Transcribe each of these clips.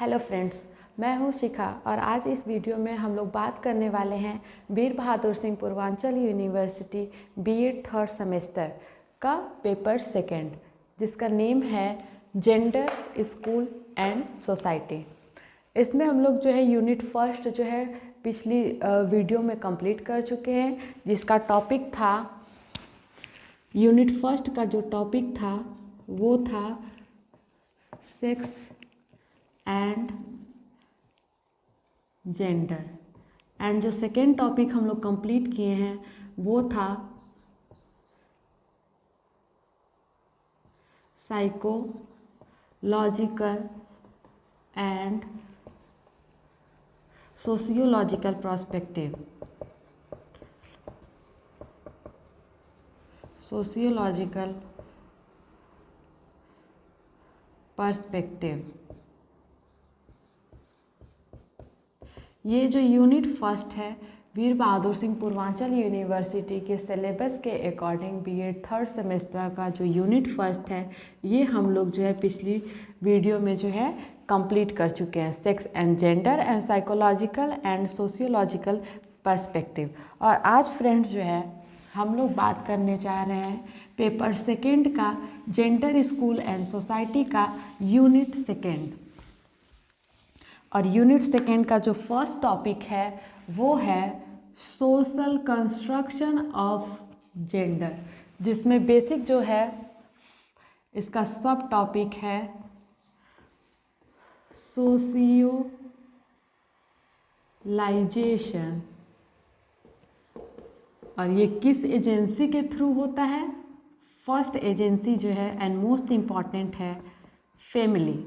Hello friends, मैं हूं शिखा और आज इस वीडियो में हम लोग बात करने वाले हैं Veer Bahadur Singh Purvanchal university BEd third semester का पेपर सेकंड, जिसका नेम है जेंडर, स्कूल एंड सोसाइटी। इसमें हम लोग जो है यूनिट फर्स्ट जो है पिछली वीडियो में कंप्लीट कर चुके हैं, जिसका टॉपिक था, यूनिट फर्स्ट का जो टॉपिक था वो था सेक्स एंड जेंडर। एंड जो सेकेंड टॉपिक हम लोग कंप्लीट किए हैं वो था psychological and sociological perspective. Sociological perspective, ये जो यूनिट फर्स्ट है वीर बहादुर सिंह पूर्वांचल यूनिवर्सिटी के सिलेबस के अकॉर्डिंग बीएड थर्ड सेमेस्टर का जो यूनिट फर्स्ट है, ये हम लोग जो है पिछली वीडियो में जो है कंप्लीट कर चुके हैं। Sex and gender and psychological and sociological perspective. और आज फ्रेंड्स जो है हम लोग बात करने जा रहे हैं पेपर सेकेंड का, जेंडर, स्कूल एंड सोसाइटी का यूनिट सेकेंड। और यूनिट सेकेंड का जो फर्स्ट टॉपिक है वो है सोशल कंस्ट्रक्शन ऑफ जेंडर, जिसमें बेसिक जो है इसका सब टॉपिक है सोशियोलाइजेशन। और ये किस एजेंसी के थ्रू होता है? फर्स्ट एजेंसी जो है एंड मोस्ट इम्पॉर्टेंट है फैमिली।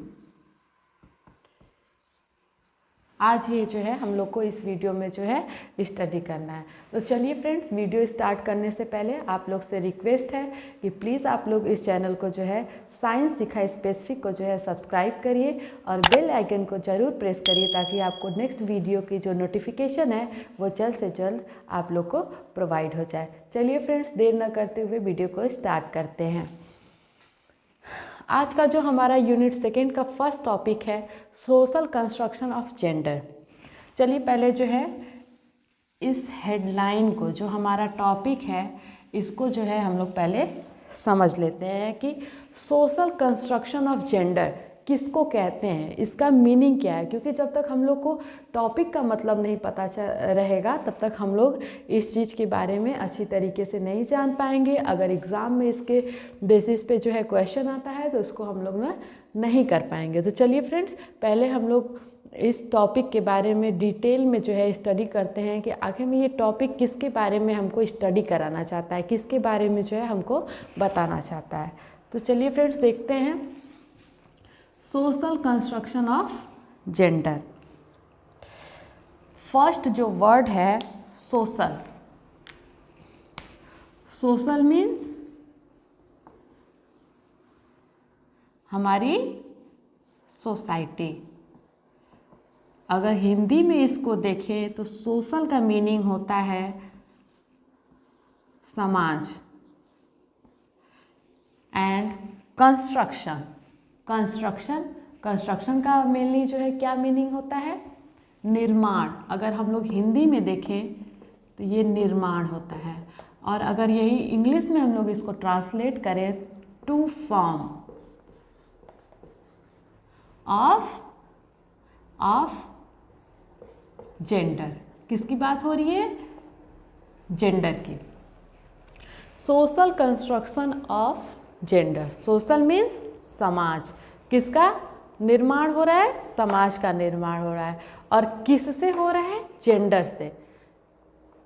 आज ये जो है हम लोग को इस वीडियो में जो है स्टडी करना है। तो चलिए फ्रेंड्स, वीडियो स्टार्ट करने से पहले आप लोग से रिक्वेस्ट है कि प्लीज़ आप लोग इस चैनल को जो है साइंस सिखा स्पेसिफिक को जो है सब्सक्राइब करिए और बेल आइकन को ज़रूर प्रेस करिए, ताकि आपको नेक्स्ट वीडियो की जो नोटिफिकेशन है वो जल्द से जल्द आप लोग को प्रोवाइड हो जाए। चलिए फ्रेंड्स, देर न करते हुए वीडियो को स्टार्ट करते हैं। आज का जो हमारा यूनिट सेकेंड का फर्स्ट टॉपिक है सोशल कंस्ट्रक्शन ऑफ जेंडर। चलिए पहले जो है इस हेडलाइन को, जो हमारा टॉपिक है, इसको जो है हम लोग पहले समझ लेते हैं कि सोशल कंस्ट्रक्शन ऑफ जेंडर किसको कहते हैं, इसका मीनिंग क्या है। क्योंकि जब तक हम लोग को टॉपिक का मतलब नहीं पता रहेगा तब तक हम लोग इस चीज़ के बारे में अच्छी तरीके से नहीं जान पाएंगे। अगर एग्ज़ाम में इसके बेसिस पे जो है क्वेश्चन आता है तो उसको हम लोग ना नहीं कर पाएंगे। तो चलिए फ्रेंड्स, पहले हम लोग इस टॉपिक के बारे में डिटेल में जो है स्टडी करते हैं कि आखिर में ये टॉपिक किसके बारे में हमको स्टडी कराना चाहता है, किसके बारे में जो है हमको बताना चाहता है। तो चलिए फ्रेंड्स, देखते हैं social construction of gender. First जो वर्ड है सोशल। सोशल मीन्स हमारी सोसाइटी। अगर हिंदी में इसको देखें तो सोशल का मीनिंग होता है समाज, एंड कंस्ट्रक्शन। कंस्ट्रक्शन का मेनली जो है क्या मीनिंग होता है? निर्माण। अगर हम लोग हिंदी में देखें तो ये निर्माण होता है। और अगर यही इंग्लिश में हम लोग इसको ट्रांसलेट करें, टू फॉर्म ऑफ जेंडर। किसकी बात हो रही है? जेंडर की। Social construction of gender. Social means समाज। किसका निर्माण हो रहा है? समाज का निर्माण हो रहा है। और किससे हो रहा है? जेंडर से।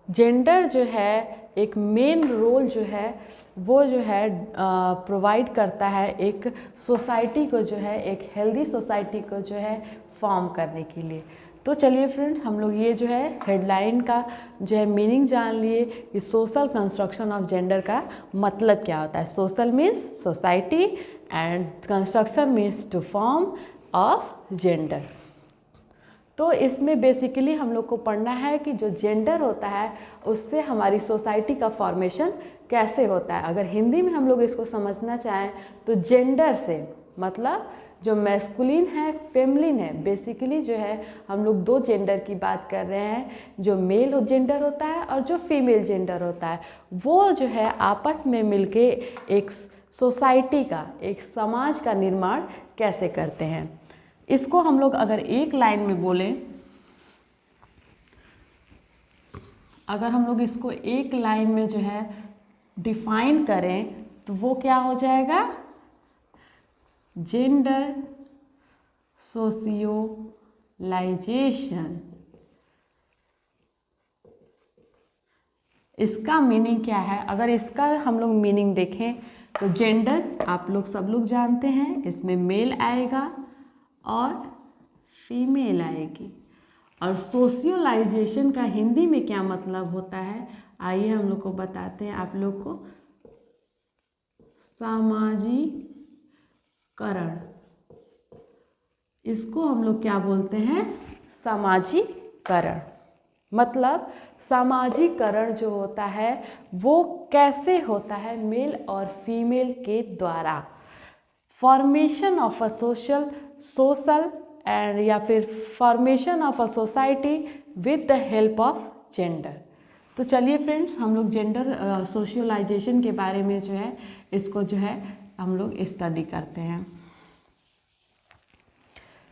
जेंडर जो है एक मेन रोल जो है वो जो है प्रोवाइड करता है एक सोसाइटी को, जो है एक हेल्दी सोसाइटी को जो है फॉर्म करने के लिए। तो चलिए फ्रेंड्स, हम लोग ये जो है हेडलाइन का जो है मीनिंग जान लिए कि सोशल कंस्ट्रक्शन ऑफ जेंडर का मतलब क्या होता है। Social means society and construction means to form of gender. तो इसमें बेसिकली हम लोग को पढ़ना है कि जो जेंडर होता है उससे हमारी सोसाइटी का फॉर्मेशन कैसे होता है। अगर हिंदी में हम लोग इसको समझना चाहें तो जेंडर से मतलब जो मैस्कुलिन है, फेमिनिन है। बेसिकली जो है हम लोग दो जेंडर की बात कर रहे हैं, जो मेल जेंडर होता है और जो फीमेल जेंडर होता है, वो जो है आपस में मिलके एक सोसाइटी का, एक समाज का निर्माण कैसे करते हैं। इसको हम लोग अगर एक लाइन में बोलें, अगर हम लोग इसको एक लाइन में जो है डिफाइन करें तो वो क्या हो जाएगा, जेंडर सोशियोलाइजेशन। इसका मीनिंग क्या है, अगर इसका हम लोग मीनिंग देखें तो जेंडर आप लोग सब लोग जानते हैं, इसमें मेल आएगा और फीमेल आएगी। और सोशियोलाइजेशन का हिंदी में क्या मतलब होता है, आइए हम लोग को बताते हैं आप लोग को। सामाजिकरण, इसको हम लोग क्या बोलते हैं, सामाजिकरण। मतलब सामाजिकरण जो होता है वो कैसे होता है, मेल और फीमेल के द्वारा। Formation of a social and या फिर formation of a society with the help of gender. तो चलिए फ्रेंड्स, हम लोग जेंडर सोशियोलाइजेशन के बारे में जो है इसको जो है हम लोग स्टडी करते हैं।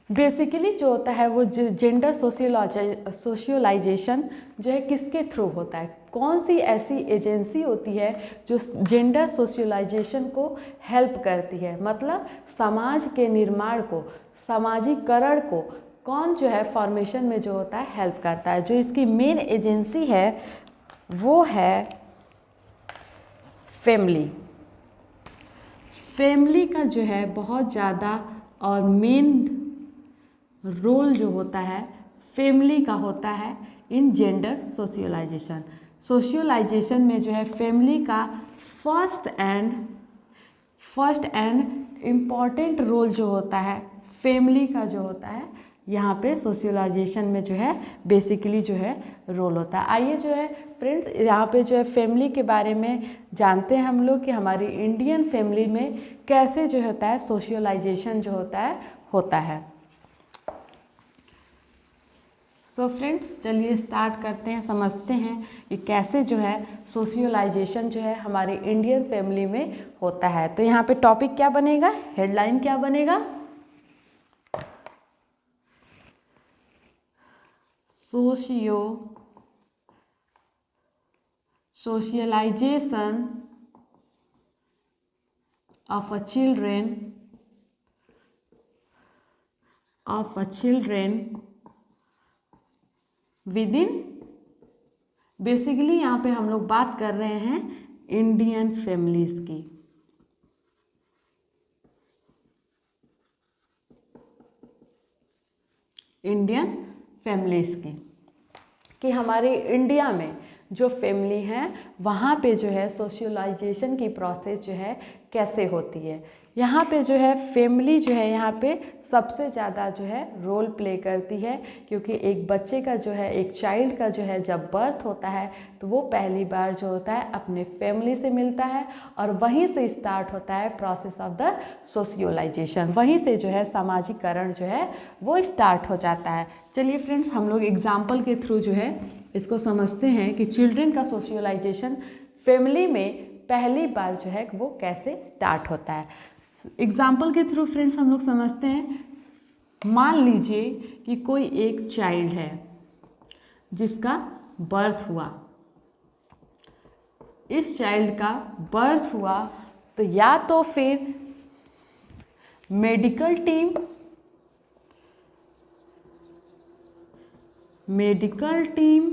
बेसिकली जो होता है वो जेंडर सोशियोलाइजेशन जो है किसके थ्रू होता है, कौन सी ऐसी एजेंसी होती है जो जेंडर सोशियोलाइजेशन को हेल्प करती है। मतलब समाज के निर्माण को, सामाजिकरण को कौन जो है फॉर्मेशन में जो होता है हेल्प करता है। जो इसकी मेन एजेंसी है वो है फैमिली। फैमिली का जो है बहुत ज़्यादा और मेन रोल जो होता है फैमिली का होता है इन जेंडर सोशियोलाइजेशन। सोशियोलाइजेशन में जो है फैमिली का फर्स्ट एंड इम्पॉर्टेंट रोल जो होता है, फैमिली का जो होता है यहाँ पे सोशियोलाइजेशन में जो है बेसिकली जो है रोल होता है। आइए जो है फ्रेंड्स यहाँ पे जो है फैमिली के बारे में जानते हैं हम लोग कि हमारी इंडियन फैमिली में कैसे जो होता है सोशियोलाइजेशन जो होता है। सो फ्रेंड्स चलिए स्टार्ट करते हैं, समझते हैं कि कैसे जो है सोशियोलाइजेशन जो है हमारे इंडियन फैमिली में होता है। तो यहाँ पे टॉपिक क्या बनेगा, हेडलाइन क्या बनेगा, सोशियलाइजेशन of a children with in. Basically यहाँ पे हम लोग बात कर रहे हैं इंडियन फैमिलीज की। इंडियन फैमिलीज की कि हमारे इंडिया में जो फैमिली हैं वहाँ पे जो है सोशियोलाइजेशन की प्रोसेस जो है कैसे होती है। यहाँ पे जो है फैमिली जो है यहाँ पे सबसे ज़्यादा जो है रोल प्ले करती है, क्योंकि एक बच्चे का जो है, एक चाइल्ड का जो है जब बर्थ होता है तो वो पहली बार जो होता है अपने फैमिली से मिलता है और वहीं से स्टार्ट होता है प्रोसेस ऑफ द सोशियोलाइजेशन। वहीं से जो है सामाजिकरण जो है वो स्टार्ट हो जाता है। चलिए फ्रेंड्स हम लोग एग्जाम्पल के थ्रू जो है इसको समझते हैं कि चिल्ड्रन का सोशियोलाइजेशन फैमिली में पहली बार जो है वो कैसे स्टार्ट होता है। एग्जाम्पल के थ्रू फ्रेंड्स हम लोग समझते हैं। मान लीजिए कि कोई एक चाइल्ड है जिसका बर्थ हुआ, इस चाइल्ड का बर्थ हुआ तो या तो फिर मेडिकल टीम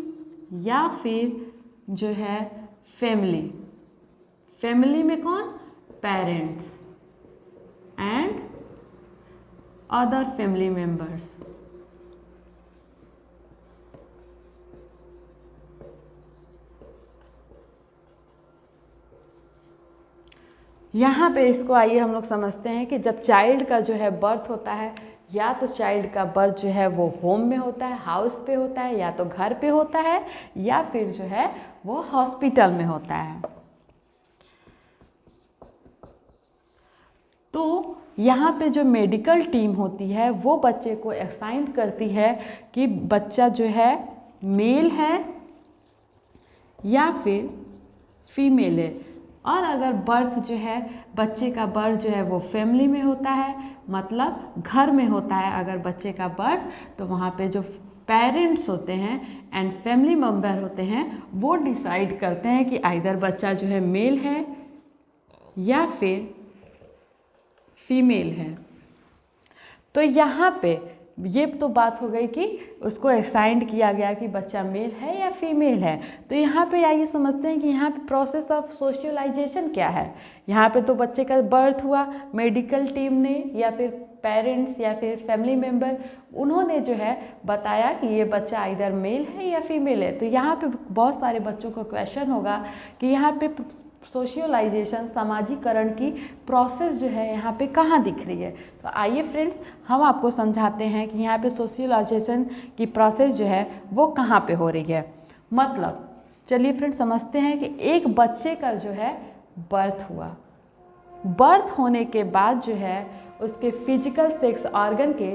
या फिर जो है फैमिली में कौन, parents and other family members. यहाँ पे इसको आइए हम लोग समझते हैं कि जब चाइल्ड का जो है बर्थ होता है, या तो चाइल्ड का बर्थ जो है वो होम में होता है, हाउस पे होता है, या तो घर पे होता है, या फिर जो है वो हॉस्पिटल में होता है। तो यहाँ पे जो मेडिकल टीम होती है वो बच्चे को असाइन करती है कि बच्चा जो है मेल है या फिर फीमेल है। और अगर बर्थ जो है बच्चे का बर्थ जो है वो फैमिली में होता है, मतलब घर में होता है अगर बच्चे का बर्थ, तो वहाँ पे जो पेरेंट्स होते हैं एंड फैमिली मेम्बर होते हैं वो डिसाइड करते हैं कि आइदर बच्चा जो है मेल है या फिर फीमेल है। तो यहाँ पे ये तो बात हो गई कि उसको असाइंड किया गया कि बच्चा मेल है या फीमेल है। तो यहाँ पे आइए समझते हैं कि यहाँ पे प्रोसेस ऑफ सोशलाइजेशन क्या है। यहाँ पे तो बच्चे का बर्थ हुआ, मेडिकल टीम ने या फिर पेरेंट्स या फिर फैमिली मेम्बर उन्होंने जो है बताया कि ये बच्चा आइदर मेल है या फीमेल है। तो यहाँ पे बहुत सारे बच्चों को क्वेश्चन होगा कि यहाँ पे सोशलाइजेशन सामाजिकरण की प्रोसेस जो है यहाँ पे कहाँ दिख रही है। तो आइए फ्रेंड्स हम आपको समझाते हैं कि यहाँ पे सोशलाइजेशन की प्रोसेस जो है वो कहाँ पे हो रही है। मतलब चलिए फ्रेंड्स समझते हैं कि एक बच्चे का जो है बर्थ हुआ, बर्थ होने के बाद जो है उसके फिजिकल सेक्स ऑर्गन के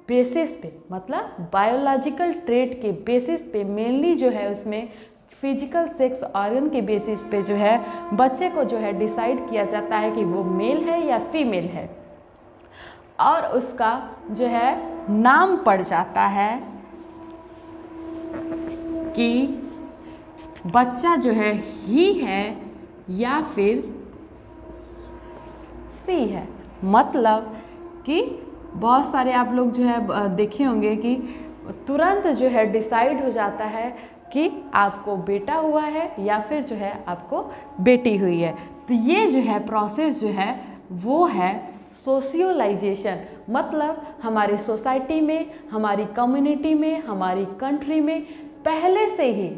बेसिस पे, मतलब बायोलॉजिकल ट्रेट के बेसिस पे, मेनली जो है उसमें फिजिकल सेक्स ऑर्गन के बेसिस पे जो है बच्चे को जो है डिसाइड किया जाता है कि वो मेल है या फीमेल है। और उसका जो है नाम पड़ जाता है कि बच्चा जो है ही है या फिर सी है। मतलब कि बहुत सारे आप लोग जो है देखे होंगे कि तुरंत जो है डिसाइड हो जाता है कि आपको बेटा हुआ है या फिर जो है आपको बेटी हुई है। तो ये जो है प्रोसेस जो है वो है सोशियोलाइजेशन। मतलब हमारी सोसाइटी में, हमारी कम्युनिटी में, हमारी कंट्री में पहले से ही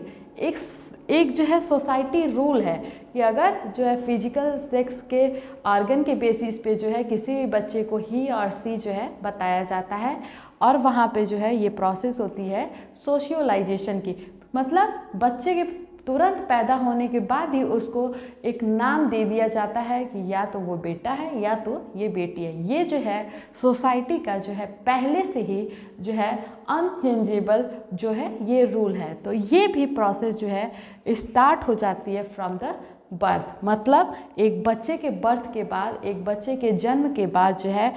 एक जो है सोसाइटी रूल है कि अगर जो है फिजिकल सेक्स के ऑर्गन के बेसिस पे जो है किसी भी बच्चे को ही और सी जो है बताया जाता है। और वहाँ पे जो है ये प्रोसेस होती है सोशियोलाइजेशन की। मतलब बच्चे के तुरंत पैदा होने के बाद ही उसको एक नाम दे दिया जाता है कि या तो वो बेटा है या तो ये बेटी है। ये जो है सोसाइटी का जो है पहले से ही जो है अनचेंजेबल जो है ये रूल है। तो ये भी प्रोसेस जो है स्टार्ट हो जाती है फ्रॉम द बर्थ। मतलब एक बच्चे के बर्थ के बाद, एक बच्चे के जन्म के बाद जो है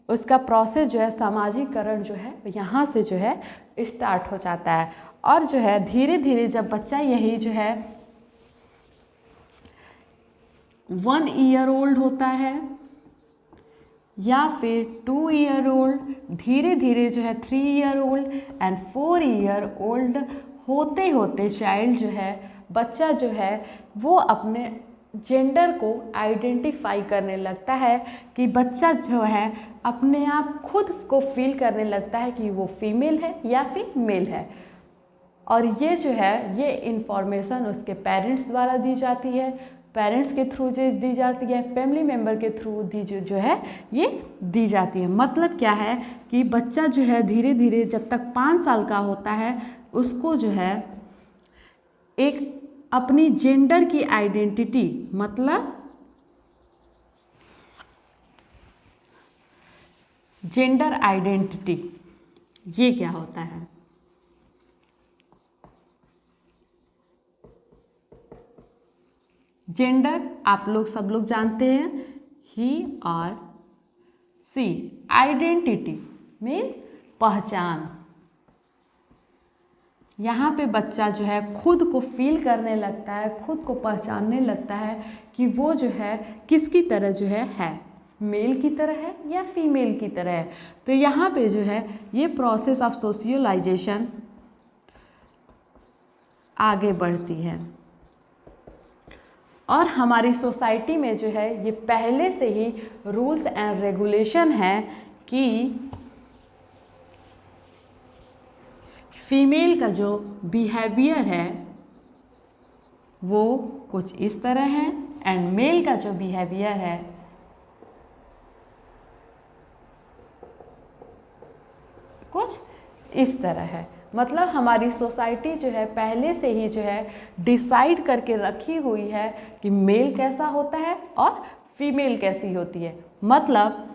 उसका प्रोसेस जो है सामाजिकरण जो है यहाँ से जो है स्टार्ट हो जाता है। और जो है धीरे धीरे जब बच्चा यही जो है 1 ईयर ओल्ड होता है या फिर 2 ईयर ओल्ड, धीरे धीरे जो है 3 year old and 4 year old होते होते चाइल्ड जो है, बच्चा जो है वो अपने जेंडर को आइडेंटिफाई करने लगता है कि बच्चा जो है अपने आप खुद को फील करने लगता है कि वो फीमेल है या फिर मेल है। और ये जो है ये इन्फॉर्मेशन उसके पेरेंट्स द्वारा दी जाती है, पेरेंट्स के थ्रू दी जाती है, फैमिली मेम्बर के थ्रू जो है ये दी जाती है। मतलब क्या है कि बच्चा जो है धीरे धीरे जब तक 5 साल का होता है उसको जो है एक अपनी जेंडर की आइडेंटिटी, मतलब जेंडर आइडेंटिटी ये क्या होता है। जेंडर आप लोग सब लोग जानते हैं, ही और सी। आइडेंटिटी मीन्स पहचान। यहाँ पे बच्चा जो है खुद को फील करने लगता है, खुद को पहचानने लगता है कि वो जो है किसकी तरह जो है मेल की तरह है या फीमेल की तरह है। तो यहाँ पे जो है ये प्रोसेस ऑफ सोशियोलाइजेशन आगे बढ़ती है। और हमारी सोसाइटी में जो है ये पहले से ही रूल्स एंड रेगुलेशन है कि फीमेल का जो बिहेवियर है वो कुछ इस तरह है एंड मेल का जो बिहेवियर है कुछ इस तरह है। मतलब हमारी सोसाइटी जो है पहले से ही जो है डिसाइड करके रखी हुई है कि मेल कैसा होता है और फीमेल कैसी होती है। मतलब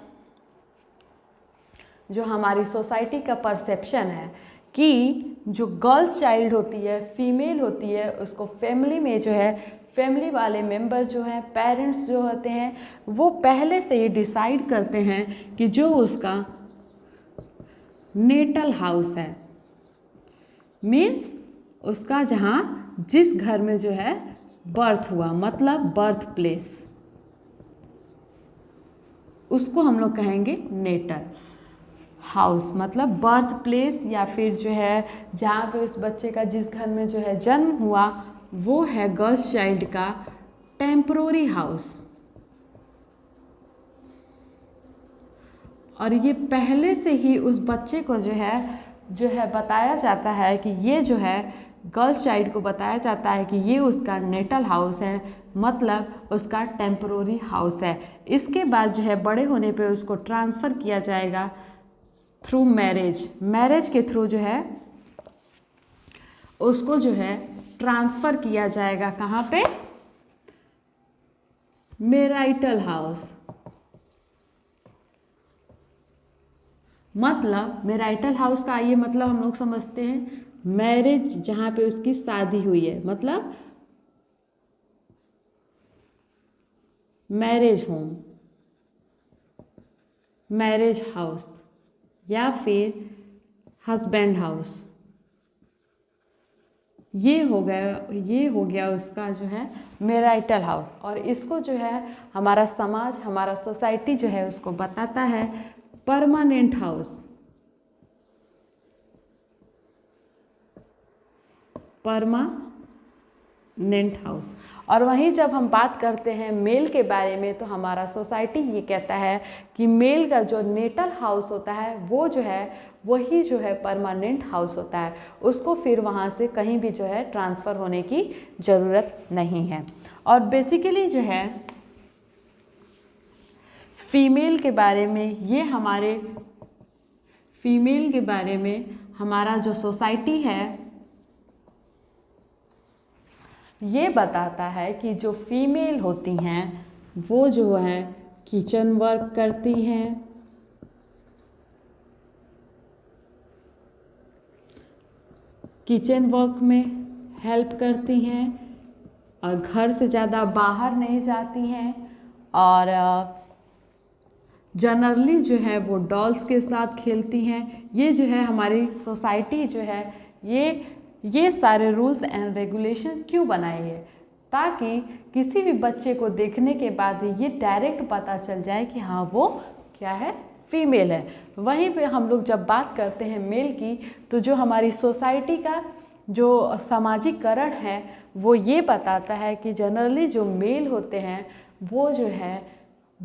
जो हमारी सोसाइटी का परसेप्शन है कि जो गर्ल्स चाइल्ड होती है, फीमेल होती है, उसको फैमिली में जो है फैमिली वाले मेंबर जो हैं, पेरेंट्स जो होते हैं, वो पहले से ही डिसाइड करते हैं कि जो उसका नेटल हाउस है, मीन्स उसका जहाँ जिस घर में जो है बर्थ हुआ, मतलब बर्थ प्लेस, उसको हम लोग कहेंगे नेटल हाउस, मतलब बर्थ प्लेस, या फिर जो है जहाँ पे उस बच्चे का जिस घर में जो है जन्म हुआ वो है गर्ल्स चाइल्ड का टेम्परोरी हाउस। और ये पहले से ही उस बच्चे को जो है बताया जाता है कि ये जो है गर्ल्स चाइल्ड को बताया जाता है कि ये उसका नेटल हाउस है, मतलब उसका टेम्परोरी हाउस है। इसके बाद जो है बड़े होने पे उसको ट्रांसफ़र किया जाएगा थ्रू मैरिज, मैरिज के थ्रू जो है उसको जो है ट्रांसफ़र किया जाएगा कहाँ पे, मैरिटल हाउस। मतलब मैरिटल हाउस का ये मतलब हम लोग समझते हैं मैरिज जहाँ पे उसकी शादी हुई है, मतलब मैरिज होम, मैरिज हाउस, या फिर हस्बैंड हाउस। ये हो गया उसका जो है मैरिटल हाउस। और इसको जो है हमारा समाज, हमारा सोसाइटी जो है उसको बताता है परमानेंट हाउस, परमानेंट हाउस। और वहीं जब हम बात करते हैं मेल के बारे में, तो हमारा सोसाइटी ये कहता है कि मेल का जो नेटल हाउस होता है वो जो है वही जो है परमानेंट हाउस होता है, उसको फिर वहाँ से कहीं भी जो है ट्रांसफ़र होने की ज़रूरत नहीं है। और बेसिकली जो है फीमेल के बारे में हमारा जो सोसाइटी है ये बताता है कि जो फीमेल होती हैं वो जो है किचन वर्क करती हैं, किचन वर्क में हेल्प करती हैं, और घर से ज़्यादा बाहर नहीं जाती हैं, और जनरली जो है वो डॉल्स के साथ खेलती हैं। ये जो है हमारी सोसाइटी जो है ये सारे रूल्स एंड रेगुलेशन क्यों बनाई है, ताकि किसी भी बच्चे को देखने के बाद ये डायरेक्ट पता चल जाए कि हाँ वो क्या है, फीमेल है। वहीं पे हम लोग जब बात करते हैं मेल की, तो जो हमारी सोसाइटी का जो सामाजिकरण है वो ये बताता है कि जनरली जो मेल होते हैं वो जो है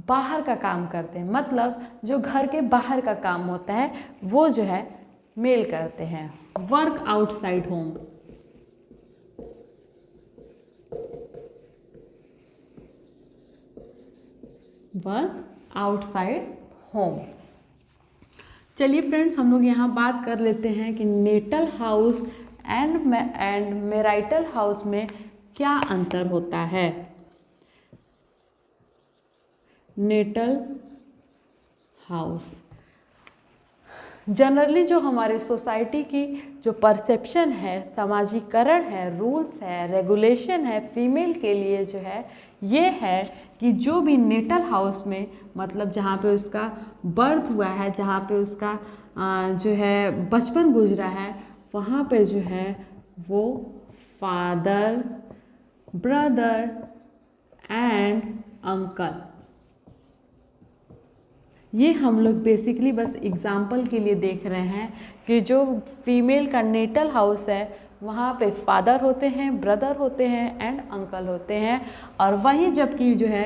बाहर का काम करते हैं, मतलब जो घर के बाहर का काम होता है वो जो है मेल करते हैं। Work outside home, work outside home. चलिए फ्रेंड्स, हम लोग यहाँ बात कर लेते हैं कि natal house and marital house में क्या अंतर होता है। नेटल हाउस जनरली जो हमारे सोसाइटी की जो परसेप्शन है, सामाजिकरण है, रूल्स है, रेगुलेशन है फीमेल के लिए जो है ये है कि जो भी नेटल हाउस में, मतलब जहाँ पे उसका बर्थ हुआ है, जहाँ पे उसका जो है बचपन गुजरा है, वहाँ पे जो है वो फादर, ब्रदर एंड अंकल, ये हम लोग बेसिकली बस एग्जाम्पल के लिए देख रहे हैं कि जो फीमेल का नेटल हाउस है वहाँ पे फादर होते हैं, ब्रदर होते हैं एंड अंकल होते हैं। और वहीं जबकि जो है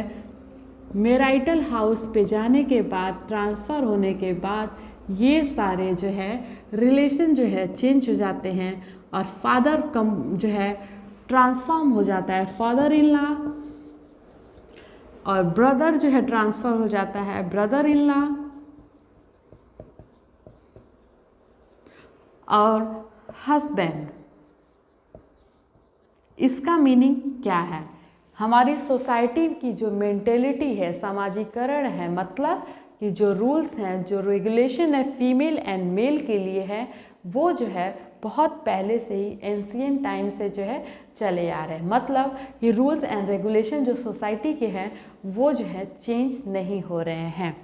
मैरिटल हाउस पे जाने के बाद, ट्रांसफ़र होने के बाद, ये सारे जो है रिलेशन जो है चेंज हो जाते हैं, और फादर कम जो है ट्रांसफॉर्म हो जाता है फादर इन लॉ, और ब्रदर जो है ट्रांसफ़र हो जाता है ब्रदर इन लॉ, और हस्बैंड। इसका मीनिंग क्या है? हमारी सोसाइटी की जो मेंटेलिटी है, सामाजिकरण है, मतलब कि जो रूल्स हैं, जो रेगुलेशन है फीमेल एंड मेल के लिए है, वो जो है बहुत पहले से ही एंशिएंट टाइम से जो है चले आ रहे हैं। मतलब ये रूल्स एंड रेगुलेशन जो सोसाइटी के हैं वो जो है चेंज नहीं हो रहे हैं।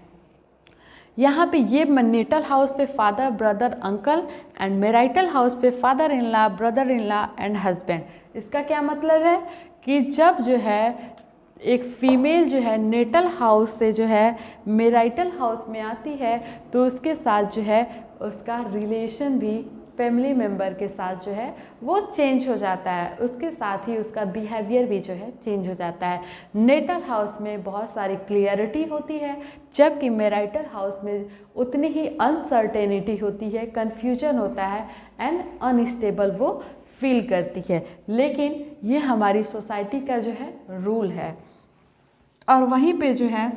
यहाँ पे ये मैरिटल हाउस पे father, brother, uncle and marital house पे father in law, brother in law and husband. इसका क्या मतलब है कि जब जो है एक फीमेल जो है नेटल हाउस से जो है मैरिटल हाउस में आती है तो उसके साथ जो है उसका रिलेशन भी फैमिली मेम्बर के साथ जो है वो चेंज हो जाता है, उसके साथ ही उसका बिहेवियर भी जो है चेंज हो जाता है। नेटल हाउस में बहुत सारी क्लियरिटी होती है, जबकि मैरिटल हाउस में उतनी ही अनसर्टेनिटी होती है, कन्फ्यूजन होता है एंड अनस्टेबल वो फील करती है। लेकिन ये हमारी सोसाइटी का जो है रूल है। और वहीं पे जो है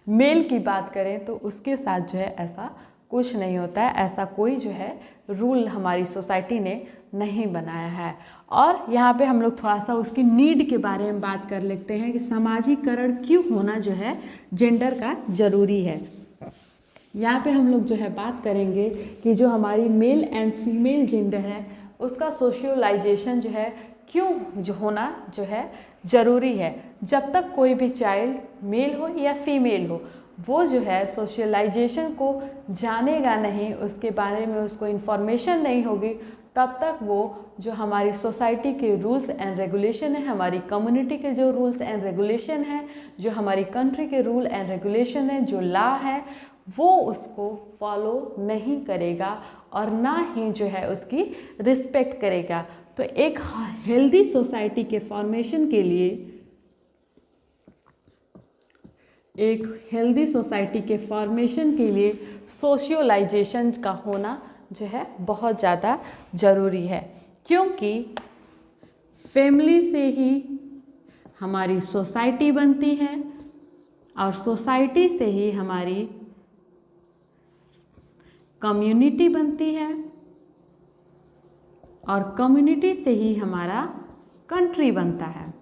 मेल की बात करें तो उसके साथ जो है ऐसा कुछ नहीं होता है, ऐसा कोई जो है रूल हमारी सोसाइटी ने नहीं बनाया है। और यहाँ पे हम लोग थोड़ा सा उसकी नीड के बारे में बात कर लेते हैं कि सामाजिकरण क्यों होना जो है जेंडर का ज़रूरी है। यहाँ पे हम लोग जो है बात करेंगे कि जो हमारी मेल एंड फीमेल जेंडर है उसका सोशलाइजेशन जो है क्यों जो होना जो है ज़रूरी है। जब तक कोई भी चाइल्ड मेल हो या फीमेल हो वो जो है सोशलाइजेशन को जानेगा नहीं, उसके बारे में उसको इन्फॉर्मेशन नहीं होगी, तब तक वो जो हमारी सोसाइटी के रूल्स एंड रेगुलेशन है, हमारी कम्युनिटी के जो रूल्स एंड रेगुलेशन है, जो हमारी कंट्री के रूल एंड रेगुलेशन है, जो लॉ है, वो उसको फॉलो नहीं करेगा और ना ही जो है उसकी रिस्पेक्ट करेगा। तो एक हेल्दी सोसाइटी के फॉर्मेशन के लिए, एक हेल्दी सोसाइटी के फॉर्मेशन के लिए सोशियोलाइजेशन का होना जो है बहुत ज़्यादा ज़रूरी है, क्योंकि फैमिली से ही हमारी सोसाइटी बनती है और सोसाइटी से ही हमारी कम्युनिटी बनती है और कम्युनिटी से ही हमारा कंट्री बनता है।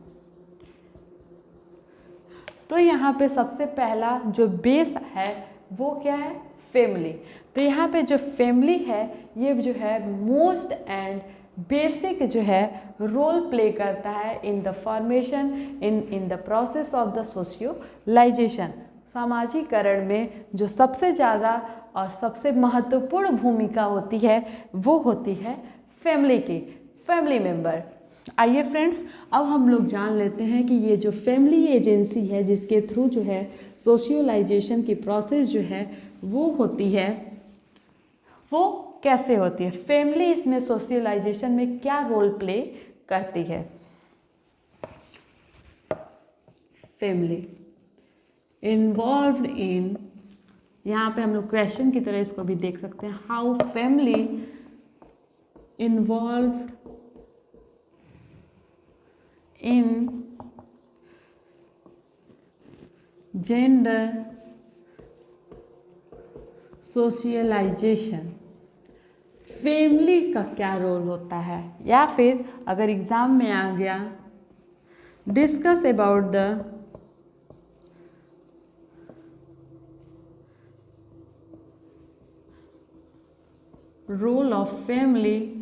तो यहाँ पे सबसे पहला जो बेस है वो क्या है? फैमिली। तो यहाँ पे जो फैमिली है ये जो है मोस्ट एंड बेसिक जो है रोल प्ले करता है in the formation in the process of the socialization. सामाजिकरण में जो सबसे ज़्यादा और सबसे महत्वपूर्ण भूमिका होती है वो होती है फैमिली की, फैमिली मेंबर। आइए फ्रेंड्स, अब हम लोग जान लेते हैं कि ये जो फैमिली एजेंसी है जिसके थ्रू जो है सोशियोलाइजेशन की प्रोसेस जो है वो होती है, वो कैसे होती है। फैमिली इसमें सोशियोलाइजेशन में क्या रोल प्ले करती है। फैमिली इन्वॉल्व्ड इन, यहाँ पे हम लोग क्वेश्चन की तरह इसको भी देख सकते हैं, how family involved in gender socialization. Family का क्या रोल होता है, या फिर अगर एग्जाम में आ गया discuss about the role of family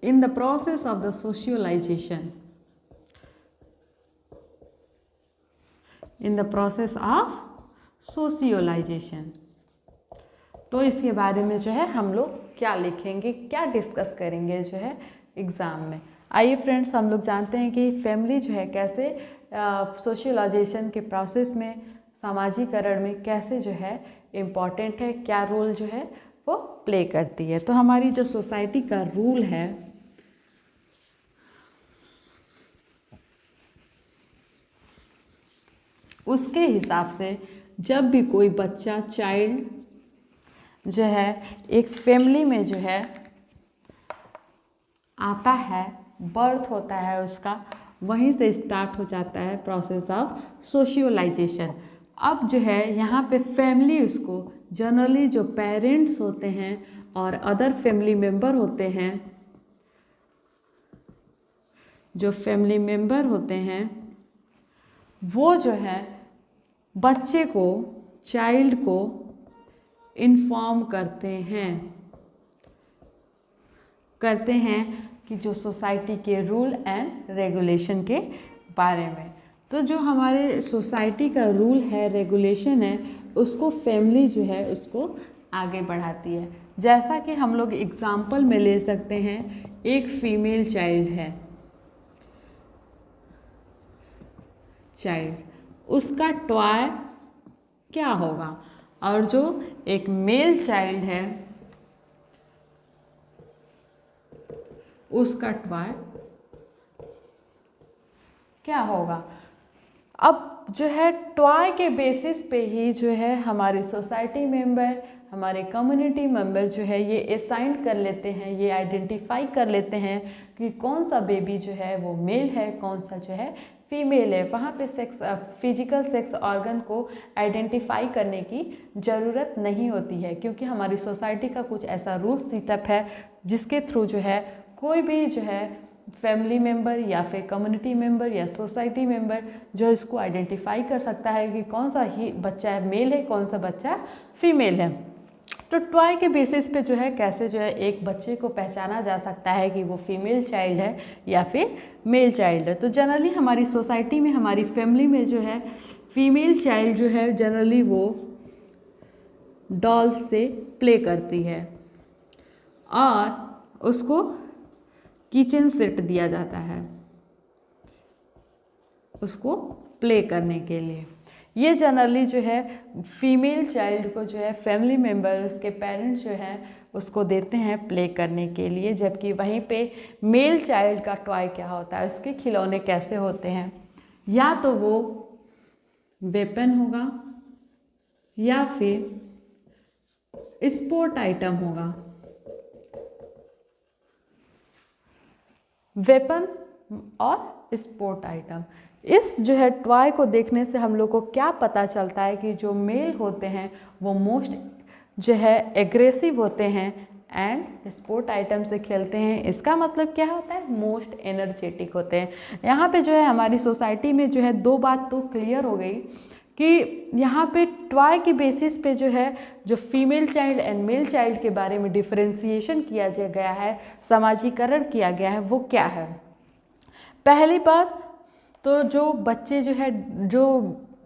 in the process of the socialization, in the process of socialization। तो इसके बारे में जो है हम लोग क्या लिखेंगे, क्या डिस्कस करेंगे जो है एग्ज़ाम में। आइए फ्रेंड्स, हम लोग जानते हैं कि फैमिली जो है कैसे सोशियलाइजेशन के प्रोसेस में, सामाजिकरण में कैसे जो है इम्पॉर्टेंट है, क्या रोल जो है वो प्ले करती है। तो हमारी जो सोसाइटी का रूल है उसके हिसाब से जब भी कोई बच्चा, चाइल्ड जो है एक फैमिली में जो है आता है, बर्थ होता है उसका, वहीं से स्टार्ट हो जाता है प्रोसेस ऑफ सोशियोलाइजेशन। अब जो है यहाँ पे फैमिली, उसको जनरली जो पेरेंट्स होते हैं और अदर फैमिली मेम्बर होते हैं, जो फैमिली मेंबर होते हैं वो जो है बच्चे को, चाइल्ड को इन्फॉर्म करते हैं कि जो सोसाइटी के रूल एंड रेगुलेशन के बारे में। तो जो हमारे सोसाइटी का रूल है, रेगुलेशन है, उसको फैमिली जो है उसको आगे बढ़ाती है। जैसा कि हम लोग एग्जाम्पल में ले सकते हैं, एक फीमेल चाइल्ड उसका टॉय क्या होगा, और जो एक मेल चाइल्ड है उसका टॉय क्या होगा। अब जो है टॉय के बेसिस पे ही जो है हमारे सोसाइटी मेंबर, हमारे कम्युनिटी मेंबर जो है ये असाइन कर लेते हैं, ये आइडेंटिफाई कर लेते हैं कि कौन सा बेबी जो है वो मेल है, कौन सा जो है फीमेल है। वहाँ पे फिजिकल सेक्स ऑर्गन को आइडेंटिफाई करने की ज़रूरत नहीं होती है, क्योंकि हमारी सोसाइटी का कुछ ऐसा रूल सेटअप है जिसके थ्रू जो है कोई भी जो है फैमिली मेंबर या फिर कम्युनिटी मेंबर या सोसाइटी मेंबर जो इसको आइडेंटिफाई कर सकता है कि कौन सा ही बच्चा मेल है, कौन सा बच्चा फीमेल है। तो टॉय के बेसिस पे जो है कैसे जो है एक बच्चे को पहचाना जा सकता है कि वो फीमेल चाइल्ड है या फिर मेल चाइल्ड है। तो जनरली हमारी सोसाइटी में, हमारी फैमिली में जो है फीमेल चाइल्ड जो है जनरली वो डॉल्स से प्ले करती है और उसको किचन सेट दिया जाता है उसको प्ले करने के लिए। ये जनरली जो है फीमेल चाइल्ड को जो है फैमिली मेंबर, उसके पेरेंट्स जो है उसको देते हैं प्ले करने के लिए, जबकि वहीं पे मेल चाइल्ड का टॉय क्या होता है, उसके खिलौने कैसे होते हैं, या तो वो वेपन होगा या फिर स्पोर्ट आइटम होगा। वेपन और स्पोर्ट आइटम। इस जो है टॉय को देखने से हम लोग को क्या पता चलता है कि जो मेल होते हैं वो मोस्ट जो है एग्रेसिव होते हैं एंड स्पोर्ट आइटम से खेलते हैं। इसका मतलब क्या होता है, मोस्ट एनर्जेटिक होते हैं। यहाँ पे जो है हमारी सोसाइटी में जो है दो बात तो क्लियर हो गई कि यहाँ पे टॉय के बेसिस पे जो है जो female child and male child के बारे में डिफरेंशिएशन किया गया है, समाजीकरण किया गया है, वो क्या है। पहली बात तो जो बच्चे जो है जो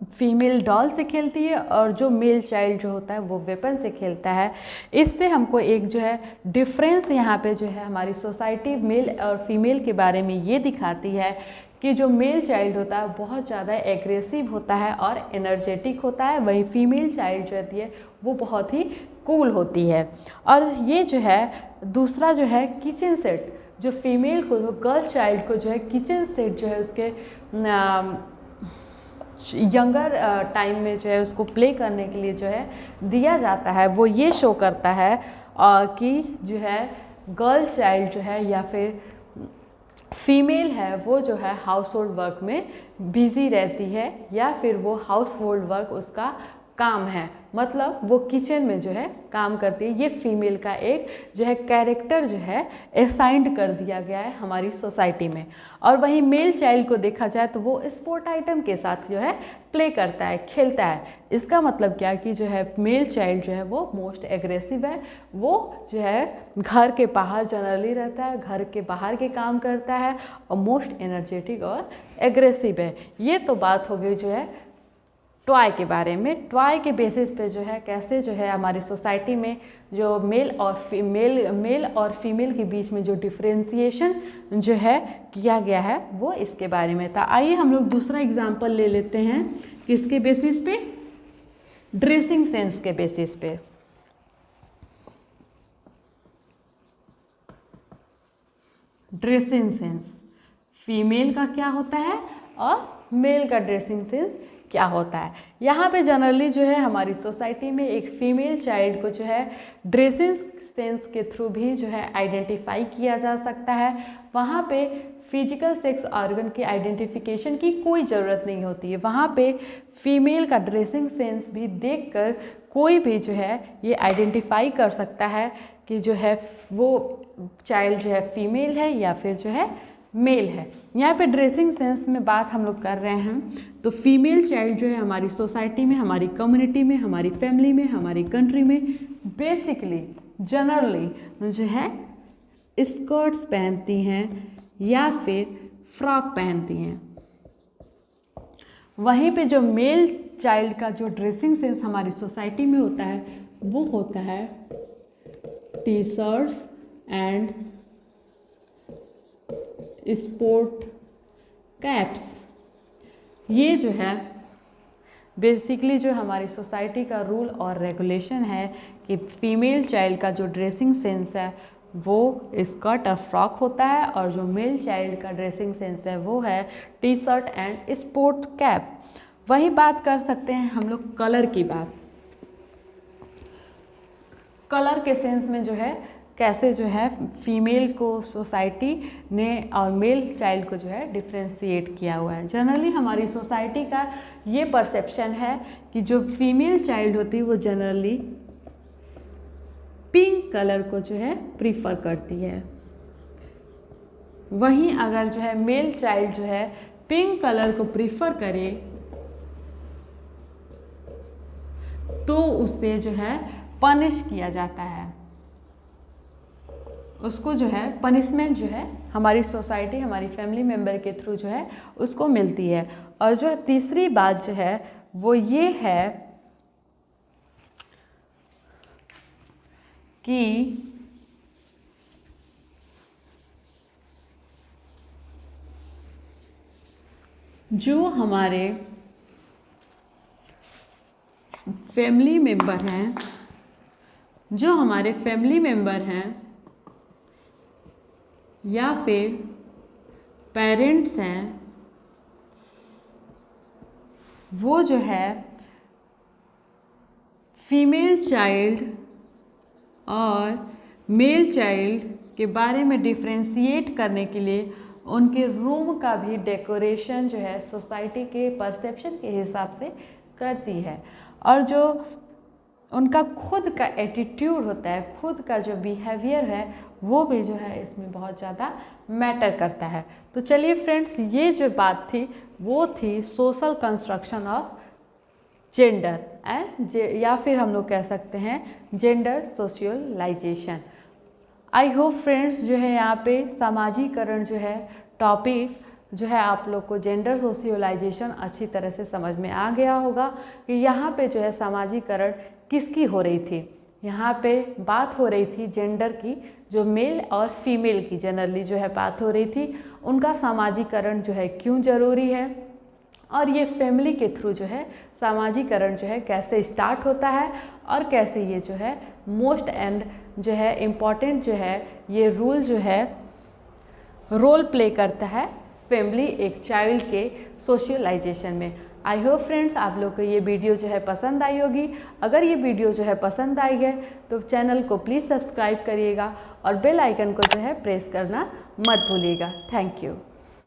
फीमेल डॉल से खेलती है और जो मेल चाइल्ड जो होता है वो वेपन से खेलता है, इससे हमको एक जो है डिफरेंस यहाँ पे जो है हमारी सोसाइटी मेल और फीमेल के बारे में ये दिखाती है कि जो मेल चाइल्ड होता है बहुत ज़्यादा एग्रेसिव होता है और एनर्जेटिक होता है, वही फीमेल चाइल्ड जो होती है वो बहुत ही कूल होती है। और ये जो है दूसरा जो है किचन सेट, जो फीमेल को, जो गर्ल चाइल्ड को जो है किचन सेट जो है उसके यंगर टाइम में जो है उसको प्ले करने के लिए जो है दिया जाता है, वो ये शो करता है कि जो है गर्ल चाइल्ड जो है या फिर फीमेल है वो जो है हाउस होल्ड वर्क में बिजी रहती है या फिर वो हाउस होल्ड वर्क उसका काम है, मतलब वो किचन में जो है काम करती है। ये फीमेल का एक जो है कैरेक्टर जो है असाइंड कर दिया गया है हमारी सोसाइटी में। और वहीं मेल चाइल्ड को देखा जाए तो वो स्पोर्ट आइटम के साथ जो है प्ले करता है, खेलता है। इसका मतलब क्या है कि जो है मेल चाइल्ड जो है वो मोस्ट एग्रेसिव है, वो जो है घर के बाहर जनरली रहता है, घर के बाहर के काम करता है और मोस्ट एनर्जेटिक और एग्रेसिव है। ये तो बात हो गई जो है टॉय के बारे में। टॉय के बेसिस पे जो है कैसे जो है हमारी सोसाइटी में जो मेल और फीमेल के बीच में जो डिफरेंशिएशन जो है किया गया है वो इसके बारे में था। आइए हम लोग दूसरा एग्जांपल ले लेते हैं, किसके बेसिस पे, ड्रेसिंग सेंस के बेसिस पे। ड्रेसिंग सेंस फीमेल का क्या होता है और मेल का ड्रेसिंग सेंस क्या होता है। यहाँ पे जनरली जो है हमारी सोसाइटी में एक फीमेल चाइल्ड को जो है ड्रेसिंग सेंस के थ्रू भी जो है आइडेंटिफाई किया जा सकता है। वहाँ पे फिजिकल सेक्स ऑर्गन की आइडेंटिफिकेशन की कोई ज़रूरत नहीं होती है। वहाँ पे फीमेल का ड्रेसिंग सेंस भी देखकर कोई भी जो है ये आइडेंटिफाई कर सकता है कि जो है वो चाइल्ड जो है फीमेल है या फिर जो है मेल है। यहाँ पे ड्रेसिंग सेंस में बात हम लोग कर रहे हैं तो फीमेल चाइल्ड जो है हमारी सोसाइटी में, हमारी कम्युनिटी में, हमारी फैमिली में, हमारी कंट्री में बेसिकली जनरली जो है स्कर्ट्स पहनती हैं या फिर फ्रॉक पहनती हैं। वहीं पे जो मेल चाइल्ड का जो ड्रेसिंग सेंस हमारी सोसाइटी में होता है वो होता है T shirts and sport caps. ये जो है बेसिकली जो हमारी सोसाइटी का रूल और रेगुलेशन है कि फीमेल चाइल्ड का जो ड्रेसिंग सेंस है वो स्कर्ट और फ्रॉक होता है और जो मेल चाइल्ड का ड्रेसिंग सेंस है वो है T shirt and sport cap. वही बात कर सकते हैं हम लोग कलर की बात। कलर के सेंस में जो है कैसे जो है फीमेल को सोसाइटी ने और मेल चाइल्ड को जो है डिफ्रेंशिएट किया हुआ है। जनरली हमारी सोसाइटी का ये परसेप्शन है कि जो फीमेल चाइल्ड होती है वो जनरली पिंक कलर को जो है प्रीफर करती है। वहीं अगर जो है मेल चाइल्ड जो है पिंक कलर को प्रीफर करे तो उससे जो है पनिश किया जाता है। उसको जो है पनिशमेंट जो है हमारी सोसाइटी, हमारी फैमिली मेम्बर के थ्रू जो है उसको मिलती है। और जो तीसरी बात जो है वो ये है कि जो हमारे फैमिली मेंबर हैं, जो हमारे फैमिली मेंबर हैं या फिर पेरेंट्स हैं, वो जो है फीमेल चाइल्ड और मेल चाइल्ड के बारे में डिफ्रेंशिएट करने के लिए उनके रूम का भी डेकोरेशन जो है सोसाइटी के परसेप्शन के हिसाब से करती है। और जो उनका खुद का एटीट्यूड होता है, खुद का जो बिहेवियर है वो भी जो है इसमें बहुत ज़्यादा मैटर करता है। तो चलिए फ्रेंड्स, ये जो बात थी वो थी social construction of gender and या फिर हम लोग कह सकते हैं जेंडर सोशियलाइजेशन। आई होप फ्रेंड्स जो है यहाँ पे सामाजिकरण जो है टॉपिक जो है आप लोग को जेंडर सोशियलाइजेशन अच्छी तरह से समझ में आ गया होगा कि यहाँ पे जो है सामाजिकरण किसकी हो रही थी। यहाँ पे बात हो रही थी जेंडर की, जो मेल और फीमेल की जनरली जो है बात हो रही थी। उनका सामाजिकरण जो है क्यों ज़रूरी है और ये फैमिली के थ्रू जो है सामाजिकरण जो है कैसे स्टार्ट होता है और कैसे ये जो है मोस्ट एंड जो है इम्पॉर्टेंट जो है ये रूल जो है रोल प्ले करता है फैमिली एक चाइल्ड के सोशलाइजेशन में। आई होप फ्रेंड्स आप लोग को ये वीडियो जो है पसंद आई होगी। अगर ये वीडियो जो है पसंद आई है तो चैनल को प्लीज़ सब्सक्राइब करिएगा और बेल आइकन को जो है प्रेस करना मत भूलिएगा। Thank you.